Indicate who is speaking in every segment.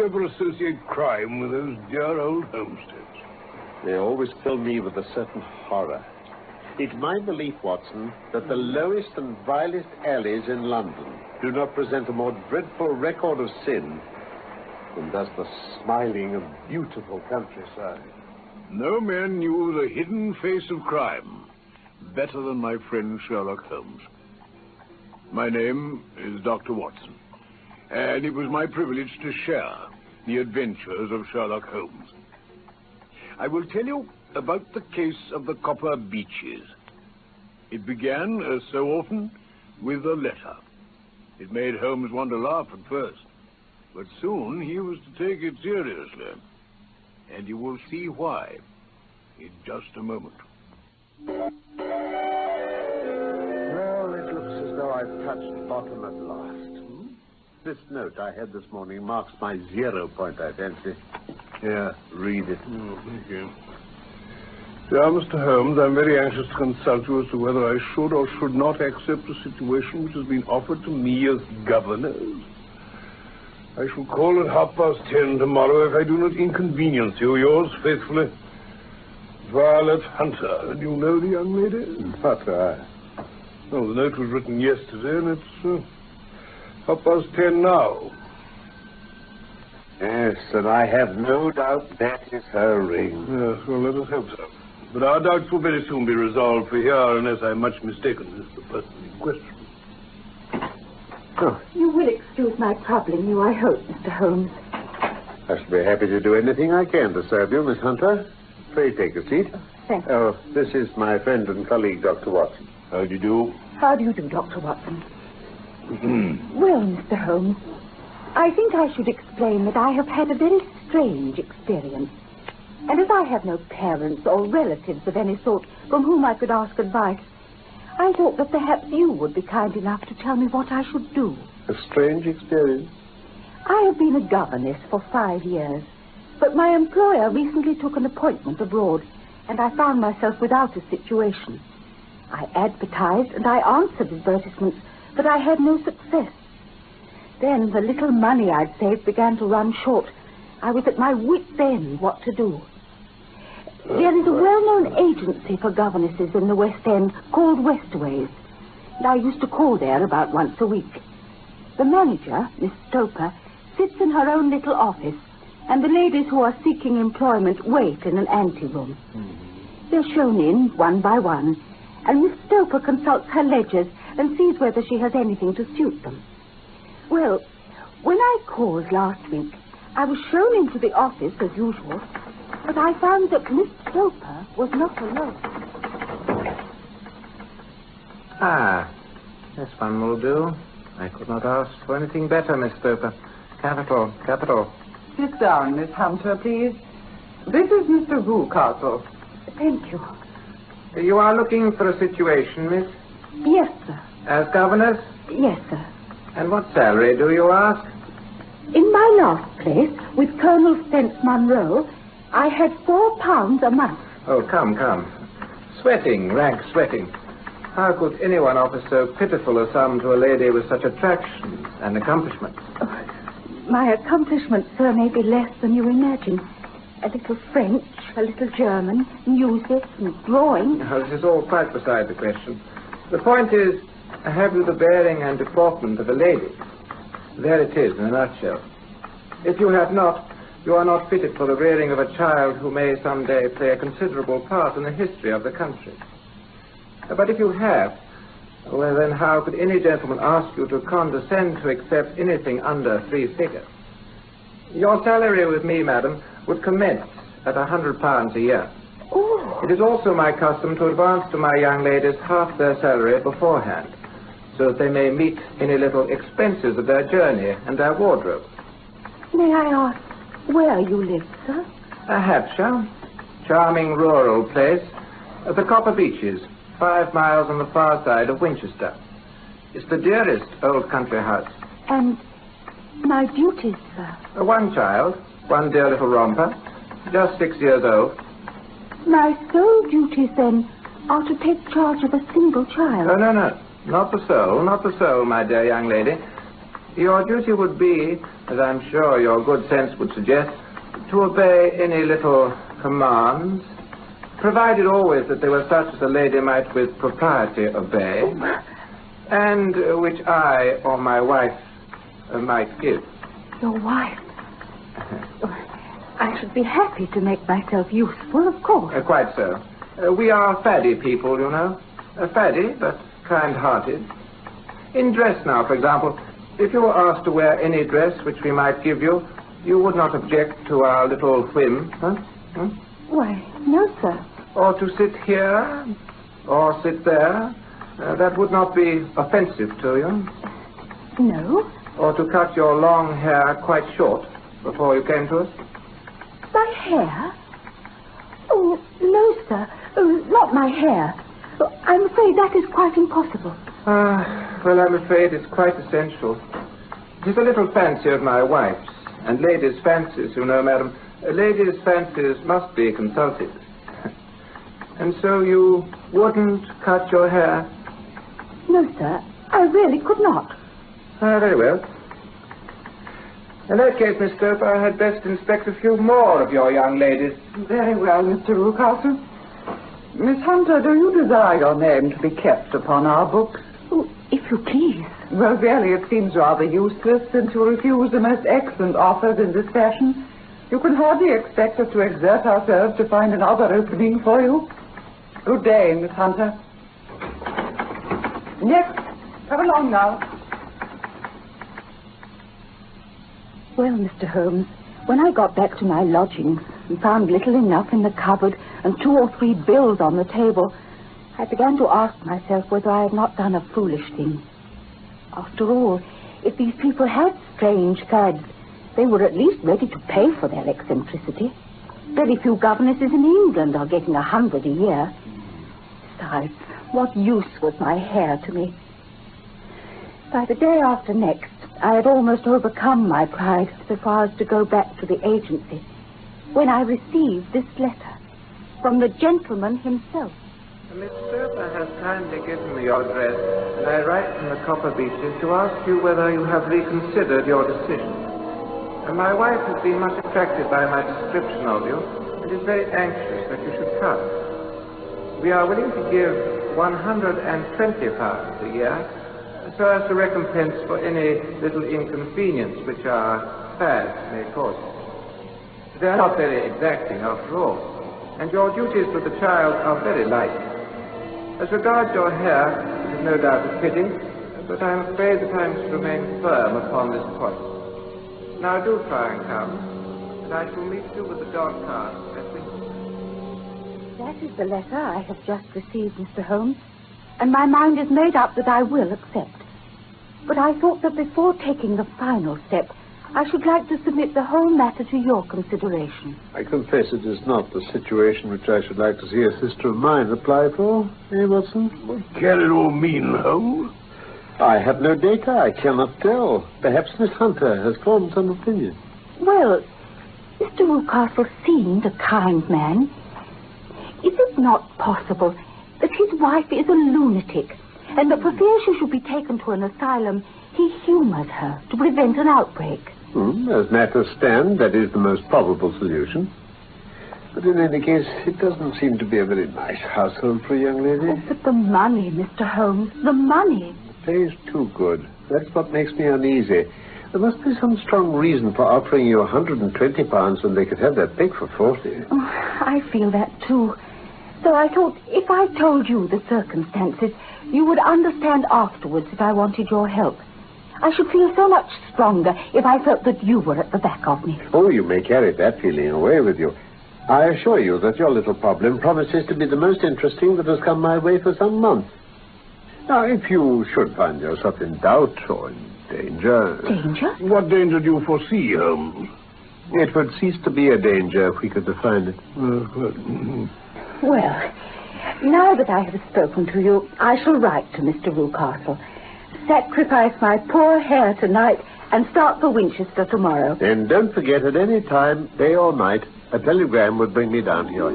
Speaker 1: ever associate crime with those dear old homesteads?
Speaker 2: They always fill me with a certain horror. It's my belief, Watson, that the lowest and vilest alleys in London do not present a more dreadful record of sin than does the smiling and beautiful countryside.
Speaker 1: No man knew the hidden face of crime better than my friend Sherlock Holmes. My name is Dr. Watson, and it was my privilege to share the adventures of Sherlock Holmes. I will tell you about the case of the Copper Beeches. It began, as so often, with a letter. It made Holmes want to laugh at first, but soon he was to take it seriously. And you will see why in just a moment.
Speaker 2: Well, it looks as though I've touched bottom at last. This note I had this morning marks my 0 point, I fancy. Here, read it.
Speaker 1: Oh, thank you. Dear Mr. Holmes, I'm very anxious to consult you as to whether I should or should not accept a situation which has been offered to me as governess. I shall call at 10:30 tomorrow if I do not inconvenience you. Yours faithfully, Violet Hunter. And you know the young lady?
Speaker 2: But,
Speaker 1: Well, the note was written yesterday, and it's 10:30 now.
Speaker 2: Yes, and I have no doubt that is her ring.
Speaker 1: Yes, well, let us hope so. But our doubts will very soon be resolved, for here, unless I'm much mistaken, is the person in question.
Speaker 2: Oh.
Speaker 3: You will excuse my troubling you, I hope, Mr. Holmes.
Speaker 2: I shall be happy to do anything I can to serve you, Miss Hunter. Pray take a seat.
Speaker 3: Thank you.
Speaker 2: Oh, this is my friend and colleague, Dr. Watson.
Speaker 1: How do you do?
Speaker 3: How do you do, Dr. Watson? Well, Mr. Holmes, I think I should explain that I have had a very strange experience. And as I have no parents or relatives of any sort from whom I could ask advice, I thought that perhaps you would be kind enough to tell me what I should do.
Speaker 2: A strange experience?
Speaker 3: I have been a governess for 5 years, but my employer recently took an appointment abroad, and I found myself without a situation. I advertised and I answered advertisements, but I had no success. Then the little money I'd saved began to run short. I was at my wit's end what to do. There is a well-known agency for governesses in the West End called Westways, and I used to call there about once a week. The manager, Miss Stoper, sits in her own little office, and the ladies who are seeking employment wait in an anteroom. They're shown in one by one, and Miss Stoper consults her ledgers and sees whether she has anything to suit them. Well, when I called last week, I was shown into the office as usual, but I found that Miss Stoper was not alone.
Speaker 4: Ah, this one will do. I could not ask for anything better, Miss Stoper. Capital, capital.
Speaker 5: Sit down, Miss Hunter, please. This is Mr. Rucastle.
Speaker 3: Thank you.
Speaker 4: You are looking for a situation, miss?
Speaker 3: Yes, sir.
Speaker 4: As governess?
Speaker 3: Yes, sir.
Speaker 4: And what salary, do you ask?
Speaker 3: In my last place, with Colonel Spence Munro, I had £4 a month.
Speaker 4: Oh, come. Sweating, rank sweating. How could anyone offer so pitiful a sum to a lady with such attractions and accomplishments?
Speaker 3: Oh, my accomplishments, sir, may be less than you imagine. A little French, a little German, music and drawing.
Speaker 4: Now, this is all quite beside the question. The point is, have you the bearing and deportment of a lady? There it is, in a nutshell. If you have not, you are not fitted for the rearing of a child who may someday play a considerable part in the history of the country. But if you have, well, then how could any gentleman ask you to condescend to accept anything under 3 figures? Your salary with me, madam, would commence at £100 a year.
Speaker 3: Oh.
Speaker 4: It is also my custom to advance to my young ladies half their salary beforehand, so that they may meet any little expenses of their journey and their wardrobe.
Speaker 3: May I ask where you live, sir?
Speaker 4: Hampshire, charming rural place, the Copper Beeches, 5 miles on the far side of Winchester. It's the dearest old country house.
Speaker 3: And my duties, sir?
Speaker 4: 1 child, 1 dear little romper, just 6 years old.
Speaker 3: My sole duties, then, are to take charge of a single child.
Speaker 4: Oh, no. Not the soul, my dear young lady. Your duty would be, as I'm sure your good sense would suggest, to obey any little commands, provided always that they were such as a lady might with propriety obey, and which I or my wife might give.
Speaker 3: Your wife? I should be happy to make myself useful, of course.
Speaker 4: Quite so. We are faddy people, you know. Faddy, but kind-hearted. In dress now, for example, if you were asked to wear any dress which we might give you, you would not object to our little whim, huh?
Speaker 3: Why, no, sir.
Speaker 4: Or to sit here, or sit there. That would not be offensive to you.
Speaker 3: No.
Speaker 4: Or to cut your long hair quite short before you came to us.
Speaker 3: My hair? Oh, no, sir. Oh, not my hair. Oh, I'm afraid that is quite impossible.
Speaker 4: Well, I'm afraid it's quite essential. It is a little fancy of my wife's. And ladies' fancies, you know, madam, ladies' fancies must be consulted. And so you wouldn't cut your hair?
Speaker 3: No, sir. I really could not.
Speaker 4: Very well. In that case, Miss Stope, I had best inspect a few more of your young ladies.
Speaker 5: Very well, Mr. Rucastle. Miss Hunter, do you desire your name to be kept upon our books?
Speaker 3: Oh, if you please.
Speaker 5: Well, really, it seems rather useless since you refuse the most excellent offers in this fashion. You can hardly expect us to exert ourselves to find another opening for you. Good day, Miss Hunter. Next. Come along now.
Speaker 3: Well, Mr. Holmes, when I got back to my lodgings and found little enough in the cupboard and 2 or 3 bills on the table, I began to ask myself whether I had not done a foolish thing. After all, if these people had strange fads, they were at least ready to pay for their eccentricity. Very few governesses in England are getting 100 a year. Besides, what use was my hair to me? By the day after next, I had almost overcome my pride so far as to go back to the agency, when I received this letter from the gentleman himself.
Speaker 4: Miss Stope has kindly given me your address, and I write from the Copper Beeches to ask you whether you have reconsidered your decision. My wife has been much attracted by my description of you, and is very anxious that you should come. We are willing to give £120 a year, so as to recompense for any little inconvenience which our fads may cause. They are not very exacting after all, and your duties to the child are very light. As regards your hair, it is no doubt a pity, but I am afraid that I must remain firm upon this point. Now do try and come, and I shall meet you with the dog cart at Winchester.
Speaker 3: That is the letter I have just received, Mr. Holmes, and my mind is made up that I will accept. But I thought that before taking the final step, I should like to submit the whole matter to your consideration.
Speaker 2: I confess it is not the situation which I should like to see a sister of mine apply for, Watson?
Speaker 1: What can it all mean, Holmes?
Speaker 2: I have no data. I cannot tell. Perhaps Miss Hunter has formed some opinion.
Speaker 3: Well, Mr. Rucastle seemed a kind man. Is it not possible that his wife is a lunatic, and that for fear she should be taken to an asylum, he humors her to prevent an outbreak?
Speaker 2: As matters stand, that is the most probable solution. But in any case, it doesn't seem to be a very nice household for a young lady.
Speaker 3: Oh, but the money, Mr. Holmes, the money.
Speaker 2: The pay is too good. That's what makes me uneasy. There must be some strong reason for offering you £120 when they could have that pig for 40.
Speaker 3: Oh, I feel that too. So I thought if I told you the circumstances, you would understand afterwards if I wanted your help. I should feel so much stronger if I felt that you were at the back of me.
Speaker 2: Oh, you may carry that feeling away with you. I assure you that your little problem promises to be the most interesting that has come my way for some months. Now, if you should find yourself in doubt or in danger...
Speaker 3: Danger?
Speaker 1: What danger do you foresee, Holmes?
Speaker 2: It would cease to be a danger if we could define it.
Speaker 3: Well, now that I have spoken to you, I shall write to Mr. Rucastle. Sacrifice my poor hair tonight and start for Winchester tomorrow.
Speaker 2: And don't forget, at any time, day or night, a telegram would bring me down here.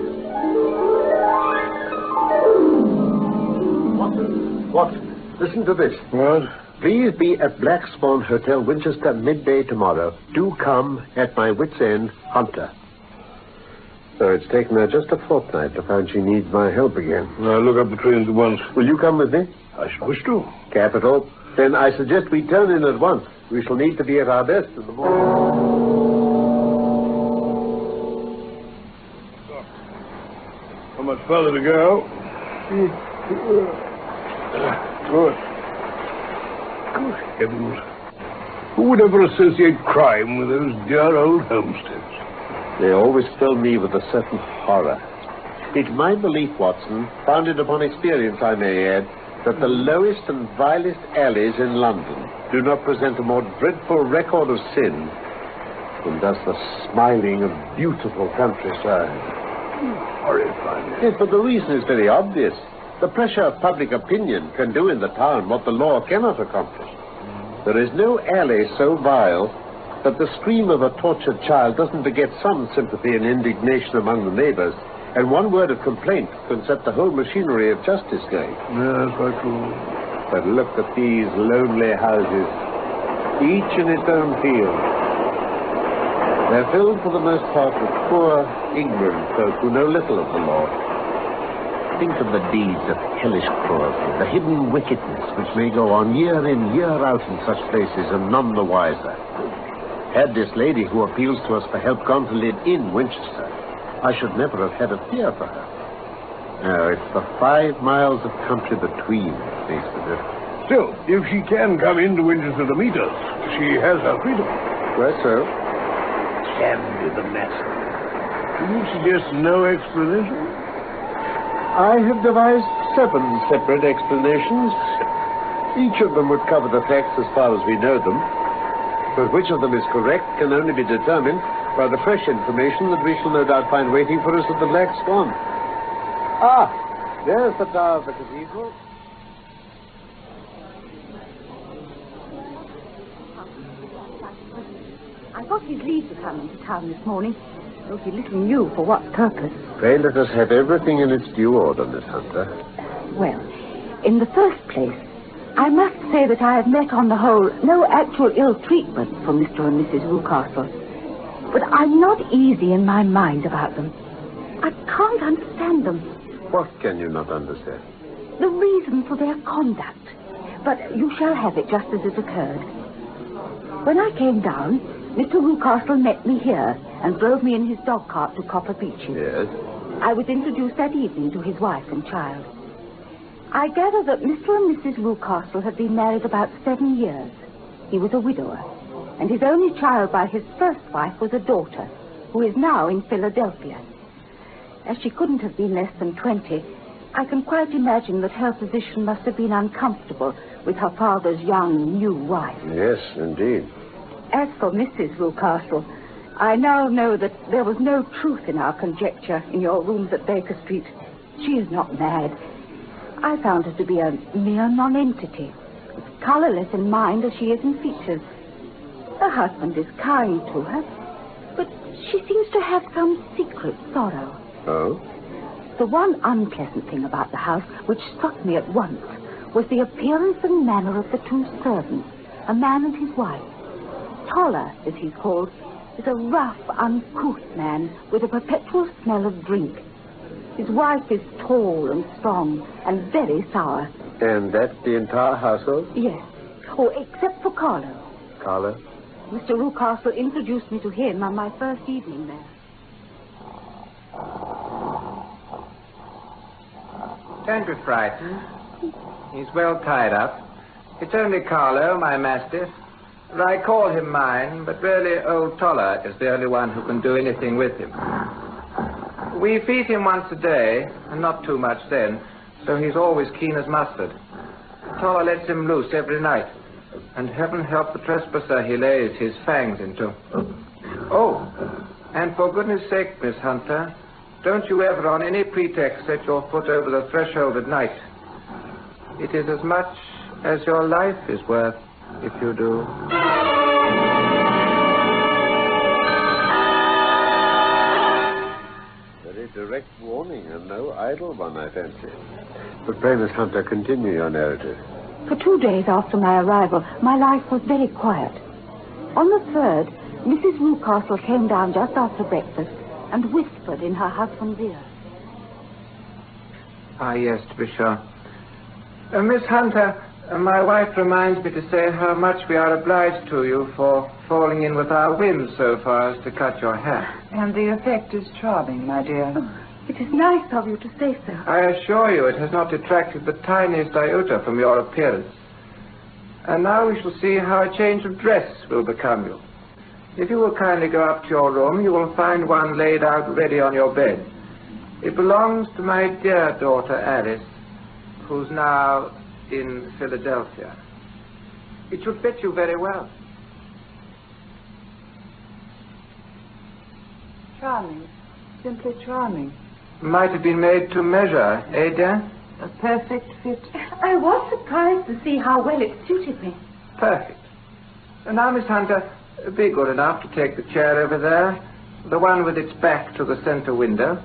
Speaker 2: Watson, listen to this.
Speaker 1: What?
Speaker 2: Please be at Black Swan Hotel, Winchester, midday tomorrow. Do come at my wit's end, Hunter. So it's taken her just a fortnight to find she needs my help again.
Speaker 1: I'll look up the trains at once.
Speaker 2: Will you come with me?
Speaker 1: I should wish to.
Speaker 2: Capital. Then I suggest we turn in at once. We shall need to be at our best in the morning.
Speaker 1: How much further to go? Good. Good heavens. Who would ever associate crime with those dear old homesteads?
Speaker 2: They always fill me with a certain horror. It's my belief, Watson, founded upon experience, I may add, that the lowest and vilest alleys in London do not present a more dreadful record of sin than does the smiling and beautiful countryside.
Speaker 1: Horrifying.
Speaker 2: Yes, but the reason is very obvious. The pressure of public opinion can do in the town what the law cannot accomplish. There is no alley so vile that the scream of a tortured child doesn't beget some sympathy and indignation among the neighbors, and one word of complaint can set the whole machinery of justice going.
Speaker 1: Yes, quite true.
Speaker 2: But look at these lonely houses, each in its own field. They're filled for the most part with poor, ignorant folk who know little of the law. Think of the deeds of hellish cruelty, the hidden wickedness which may go on year in, year out in such places, and none the wiser. Had this lady who appeals to us for help gone to live in Winchester, I should never have had a fear for her. No, it's the 5 miles of country between that makes the difference.
Speaker 1: Still, if she can come into Winchester to meet us, she has her freedom.
Speaker 2: Why so?
Speaker 1: Can be the matter. Do you suggest no explanation?
Speaker 2: I have devised 7 separate explanations. Each of them would cover the facts as far as we know them. But which of them is correct can only be determined by the fresh information that we shall no doubt find waiting for us at the Black Swan. Ah, there's the tower of the cathedral.
Speaker 3: I got his leave to come into town this morning, though he little knew for what purpose.
Speaker 2: Pray let us have everything in its due order, Miss Hunter.
Speaker 3: Well, in the first place, I must say that I have met on the whole no actual ill treatment from Mr. and Mrs. Rucastle. But I'm not easy in my mind about them. I can't understand them.
Speaker 2: What can you not understand?
Speaker 3: The reason for their conduct. But you shall have it just as it occurred. When I came down, Mr. Rucastle met me here and drove me in his dog cart to Copper Beeches.
Speaker 2: Yes?
Speaker 3: I was introduced that evening to his wife and child. I gather that Mr. and Mrs. Rucastle had been married about 7 years. He was a widower, and his only child by his first wife was a daughter, who is now in Philadelphia. As she couldn't have been less than 20, I can quite imagine that her position must have been uncomfortable with her father's young, new wife.
Speaker 2: Yes, indeed.
Speaker 3: As for Mrs. Rucastle, I now know that there was no truth in our conjecture in your rooms at Baker Street. She is not mad. I found her to be a mere nonentity, as colorless in mind as she is in features. Her husband is kind to her, but she seems to have some secret sorrow.
Speaker 2: Oh?
Speaker 3: The one unpleasant thing about the house, which struck me at once, was the appearance and manner of the 2 servants, a man and his wife. Toller, as he's called, is a rough, uncouth man with a perpetual smell of drink. His wife is tall and strong and very sour.
Speaker 2: And that's the entire household?
Speaker 3: Yes. Oh, except for Carlo.
Speaker 2: Carlo?
Speaker 3: Mr. Rucastle introduced me to him on my first evening there.
Speaker 4: Don't be frightened. He's well tied up. It's only Carlo, my mastiff. I call him mine, but really old Toller is the only one who can do anything with him. We feed him once a day, and not too much then, so he's always keen as mustard. Toller lets him loose every night, and heaven help the trespasser he lays his fangs into. Oh, and for goodness sake, Miss Hunter, don't you ever on any pretext set your foot over the threshold at night. It is as much as your life is worth if you do.
Speaker 2: Very direct warning, and no idle one, I fancy. But pray, Miss Hunter, continue your narrative.
Speaker 3: For 2 days after my arrival, my life was very quiet. On the 3rd, Mrs. Rucastle came down just after breakfast and whispered in her husband's ear.
Speaker 4: Ah, yes, to be sure. Miss Hunter, my wife reminds me to say how much we are obliged to you for falling in with our whims so far as to cut your hair.
Speaker 5: And the effect is charming, my dear.
Speaker 3: Oh, it is nice of you to say so.
Speaker 4: I assure you it has not detracted the tiniest iota from your appearance. And now we shall see how a change of dress will become you. If you will kindly go up to your room, you will find one laid out ready on your bed. It belongs to my dear daughter Alice, who's now in Philadelphia. It should fit you very well.
Speaker 5: Charming. Simply charming.
Speaker 4: Might have been made to measure, eh, dear?
Speaker 5: A perfect fit.
Speaker 3: I was surprised to see how well it suited me.
Speaker 4: Perfect. And now, Miss Hunter, be good enough to take the chair over there, the one with its back to the center window.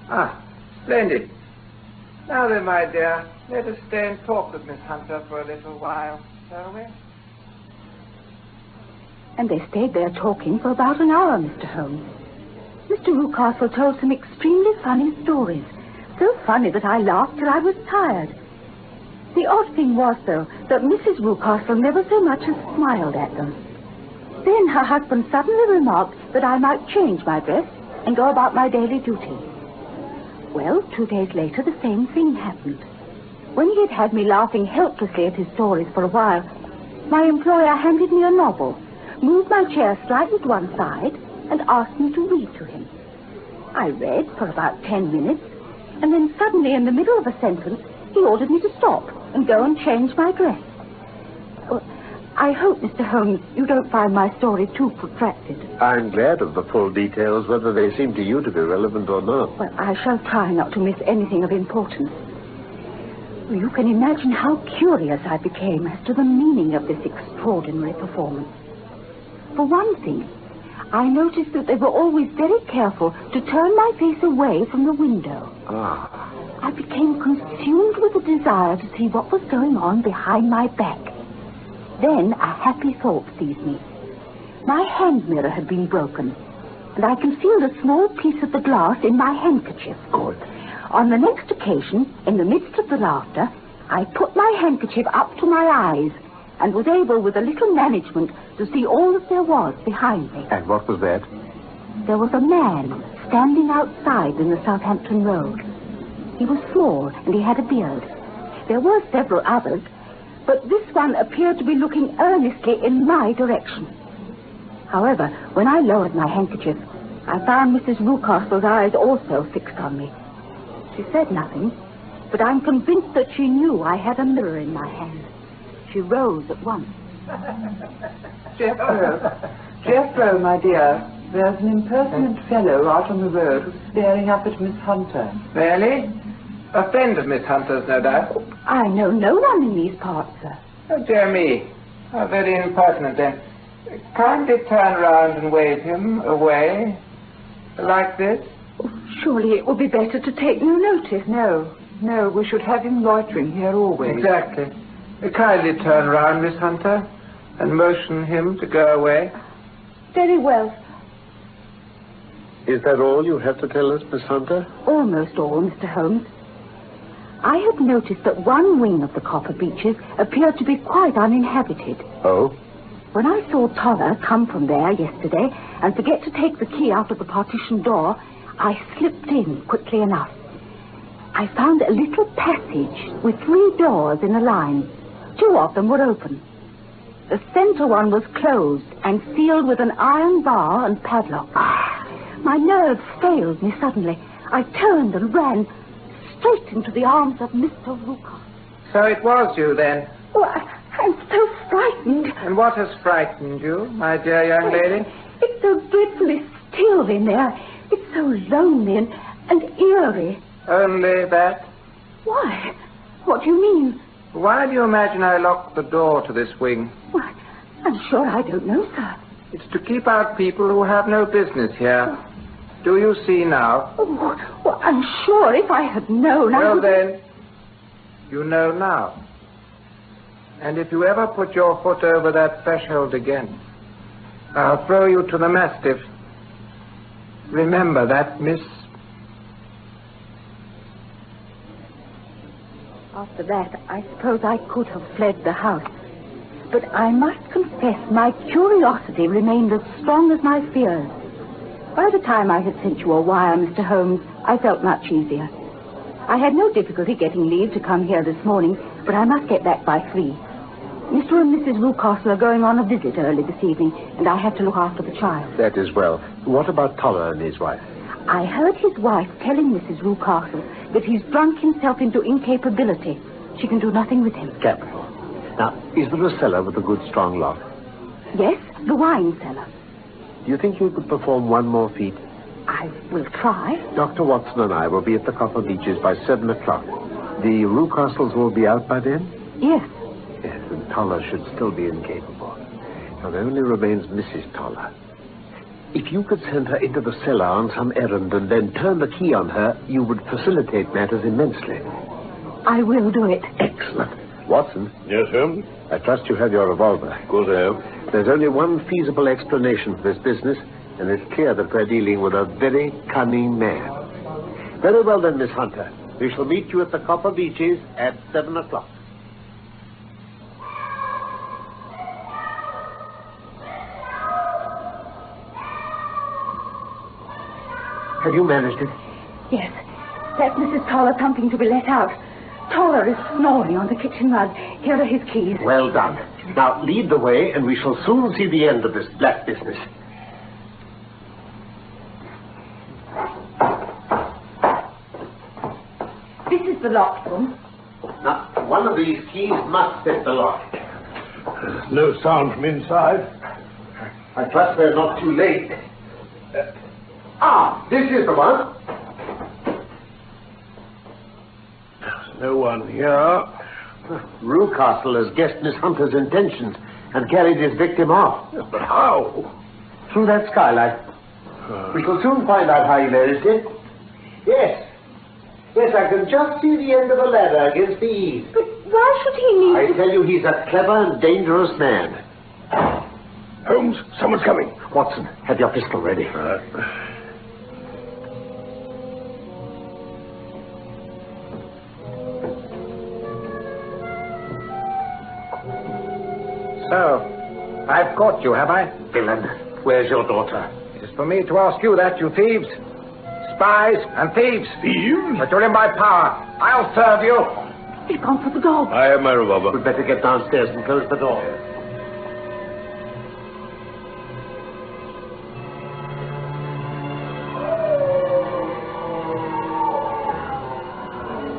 Speaker 4: Ah, splendid. Now then, my dear, let us stay and talk with Miss Hunter for a little while, shall we?
Speaker 3: And they stayed there talking for about an hour, Mr. Holmes. Mr. Rucastle told some extremely funny stories. So funny that I laughed till I was tired. The odd thing was, though, that Mrs. Rucastle never so much as smiled at them. Then her husband suddenly remarked that I might change my dress and go about my daily duty. Well, 2 days later, the same thing happened. When he had had me laughing helplessly at his stories for a while, my employer handed me a novel, moved my chair slightly to one side, and asked me to read to him. I read for about 10 minutes, and then suddenly, in the middle of a sentence, he ordered me to stop and go and change my dress. Well, I hope, Mr. Holmes, you don't find my story too protracted.
Speaker 2: I'm glad of the full details, whether they seem to you to be relevant or not.
Speaker 3: Well, I shall try not to miss anything of importance. You can imagine how curious I became as to the meaning of this extraordinary performance. For one thing, I noticed that they were always very careful to turn my face away from the window. I became consumed with a desire to see what was going on behind my back. Then a happy thought seized me. My hand mirror had been broken, and I concealed a small piece of the glass in my handkerchief.
Speaker 2: Good.
Speaker 3: On the next occasion, in the midst of the laughter, I put my handkerchief up to my eyes and was able, with a little management, to see all that there was behind me.
Speaker 2: And what was that?
Speaker 3: There was a man standing outside in the Southampton Road. He was small, and he had a beard. There were several others, but this one appeared to be looking earnestly in my direction. However, when I lowered my handkerchief, I found Mrs. Rucastle's eyes also fixed on me. She said nothing, but I'm convinced that she knew I had a mirror in my hand. She rose at once.
Speaker 5: Jethro, my dear, there's an impertinent fellow out on the road who's staring up at Miss Hunter.
Speaker 4: Really? A friend of Miss Hunter's, no doubt.
Speaker 3: I know no one in these parts, sir.
Speaker 4: Oh, dear me. How very impertinent, then. Kindly turn round and wave him away. Like this.
Speaker 3: Oh, surely it would be better to take no notice.
Speaker 5: No, we should have him loitering here always.
Speaker 4: Exactly. Kindly turn round, Miss Hunter, and motion him to go away.
Speaker 3: Very well.
Speaker 2: Is that all you have to tell us, Miss Hunter?
Speaker 3: Almost all, Mr. Holmes. I have noticed that one wing of the Copper Beeches appeared to be quite uninhabited.
Speaker 2: Oh?
Speaker 3: When I saw Toller come from there yesterday and forget to take the key out of the partition door, I slipped in quickly enough. I found a little passage with 3 doors in a line. 2 of them were open. The center one was closed and sealed with an iron bar and padlock. My nerves failed me suddenly. I turned and ran straight into the arms of Mr. Rucastle.
Speaker 4: So it was you, then?
Speaker 3: Oh, I'm so frightened.
Speaker 4: And what has frightened you, my dear young lady?
Speaker 3: It's so dreadfully still in there. It's so lonely and eerie.
Speaker 4: Only that?
Speaker 3: Why? What do you mean?
Speaker 4: Why do you imagine I locked the door to this wing?
Speaker 3: Why, I'm sure I don't know, sir.
Speaker 4: It's to keep out people who have no business here. Do you see now?
Speaker 3: Oh, well, I'm sure if I had known,
Speaker 4: Well, then, you know now. And if you ever put your foot over that threshold again, I'll throw you to the mastiff. Remember that, miss?
Speaker 3: After that, I suppose I could have fled the house. But I must confess my curiosity remained as strong as my fears. By the time I had sent you a wire, Mr. Holmes, I felt much easier. I had no difficulty getting leave to come here this morning, but I must get back by 3. Mr. and Mrs. Rucastle are going on a visit early this evening, and I have to look after the child.
Speaker 2: That is well. What about Toller and his wife?
Speaker 3: I heard his wife telling Mrs. Rucastle that he's drunk himself into incapability. She can do nothing with him.
Speaker 2: Capital. Now, is there a cellar with a good strong lock?
Speaker 3: Yes, the wine cellar.
Speaker 2: Do you think you could perform one more feat?
Speaker 3: I will try.
Speaker 2: Dr. Watson and I will be at the Copper Beeches by 7 o'clock. The Rucastles will be out by then?
Speaker 3: Yes.
Speaker 2: Yes, and Toller should still be incapable. Now, there only remains Mrs. Toller. If you could send her into the cellar on some errand and then turn the key on her, you would facilitate matters immensely.
Speaker 3: I will do it.
Speaker 2: Excellent. Watson?
Speaker 1: Yes, sir?
Speaker 2: I trust you have your revolver.
Speaker 1: Of course I have.
Speaker 2: There's only one feasible explanation for this business, and it's clear that we're dealing with a very cunning man. Very well then, Miss Hunter. We shall meet you at the Copper Beeches at 7 o'clock. Have you managed it?
Speaker 3: Yes. That's Mrs. Toller thumping to be let out. Toller is snoring on the kitchen rug. Here are his keys.
Speaker 2: Well done. Now, lead the way, and we shall soon see the end of this black business.
Speaker 3: This is the locked room.
Speaker 2: Now, one of these keys must fit the lock.
Speaker 1: There's no sound from inside.
Speaker 2: I trust we're not too late. This is the one.
Speaker 1: There's no one here.
Speaker 2: Rucastle has guessed Miss Hunter's intentions and carried his victim off.
Speaker 1: But how?
Speaker 2: Through that skylight. We shall soon find out how he managed it. Yes. Yes, I can just see the end of the ladder against the eave.
Speaker 3: But why should he need
Speaker 2: I tell you, he's a clever and dangerous man.
Speaker 1: Holmes, someone's coming.
Speaker 2: Watson, have your pistol ready.
Speaker 4: So, I've caught you, have I?
Speaker 2: Villain, where's your daughter?
Speaker 4: It is for me to ask you that, you thieves. Spies and thieves.
Speaker 1: Thieves?
Speaker 4: But you're in my power. I'll serve you.
Speaker 3: He's gone for the dog.
Speaker 1: I have my revolver.
Speaker 2: We'd better get downstairs and close the door.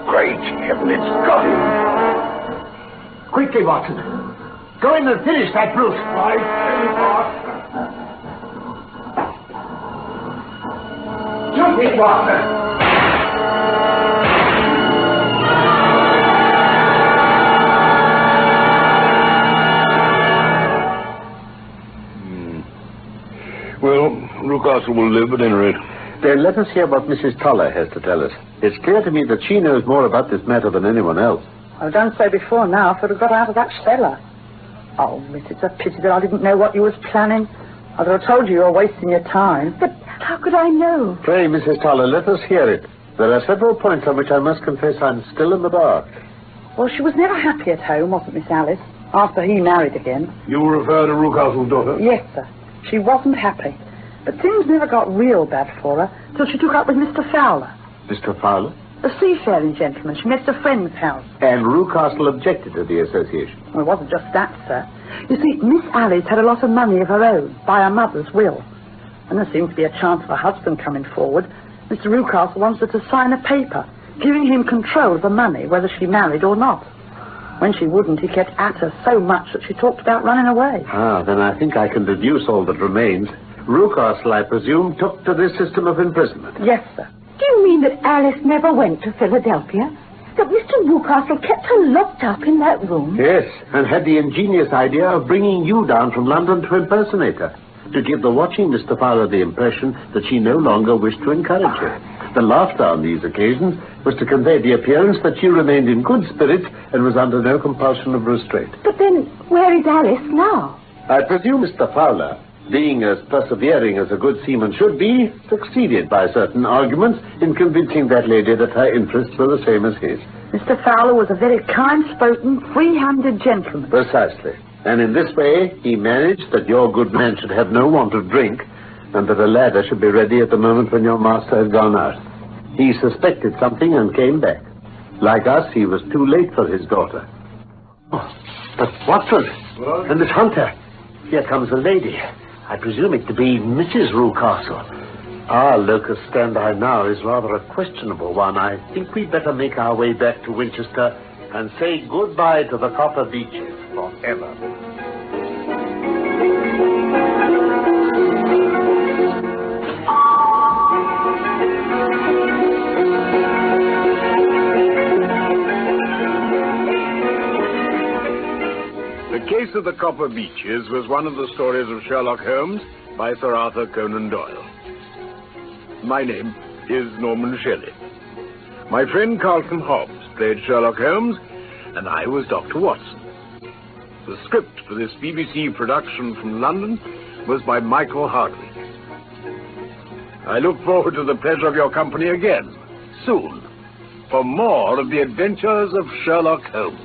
Speaker 1: Great heaven, it's got him.
Speaker 2: Quickly, Watson. Go in and finish that brute.
Speaker 1: Right,
Speaker 2: Shoot me, Watson.
Speaker 1: Well, Rucastle will live at any rate.
Speaker 2: Then let us hear what Mrs. Toller has to tell us. It's clear to me that she knows more about this matter than anyone else.
Speaker 5: I've done so before now, if I'd have got out of that cellar. Oh, miss, it's a pity that I didn't know what you was planning. I'd have told you were wasting your time.
Speaker 3: But how could I know?
Speaker 2: Pray, Mrs. Toller, let us hear it. There are several points on which I must confess I'm still in the dark.
Speaker 5: Well, she was never happy at home, wasn't Miss Alice, after he married again.
Speaker 1: You refer to Rucastle's daughter?
Speaker 5: Yes, sir. She wasn't happy. But things never got real bad for her till she took up with Mr. Fowler,
Speaker 2: Mr. Fowler?
Speaker 5: a seafaring gentleman. She met at a friend's house.
Speaker 2: And Rucastle objected to the association.
Speaker 5: Well, it wasn't just that, sir. You see, Miss Alice had a lot of money of her own by her mother's will. And there seemed to be a chance of her husband coming forward. Mr. Rucastle wanted her to sign a paper giving him control of the money, whether she married or not. When she wouldn't, he kept at her so much that she talked about running away.
Speaker 2: Then I think I can deduce all that remains. Rucastle, I presume, took to this system of imprisonment.
Speaker 5: Yes, sir.
Speaker 3: Do you mean that Alice never went to Philadelphia? That Mr. Rucastle kept her locked up in that room?
Speaker 2: Yes, and had the ingenious idea of bringing you down from London to impersonate her, to give the watching Mr. Fowler the impression that she no longer wished to encourage her. The laughter on these occasions was to convey the appearance that she remained in good spirits and was under no compulsion of restraint.
Speaker 3: But then, where is Alice now?
Speaker 2: I presume Mr. Fowler, being as persevering as a good seaman should be, succeeded by certain arguments in convincing that lady that her interests were the same as his.
Speaker 6: Mr. Fowler was a very kind-spoken, free-handed gentleman.
Speaker 2: Precisely. And in this way, he managed that your good man should have no want of drink, and that a ladder should be ready at the moment when your master had gone out. He suspected something and came back. Like us, he was too late for his daughter. Oh, but Watson,
Speaker 1: what?
Speaker 2: And Miss Hunter, here comes a lady. I presume it to be Mrs. Rucastle. Our locus standi now is rather a questionable one. I think we'd better make our way back to Winchester and say goodbye to the Copper Beeches forever.
Speaker 1: The Case of the Copper Beeches was one of the stories of Sherlock Holmes by Sir Arthur Conan Doyle. My name is Norman Shelley. My friend Carlton Hobbs played Sherlock Holmes, and I was Dr. Watson. The script for this BBC production from London was by Michael Hardwick. I look forward to the pleasure of your company again, soon, for more of the adventures of Sherlock Holmes.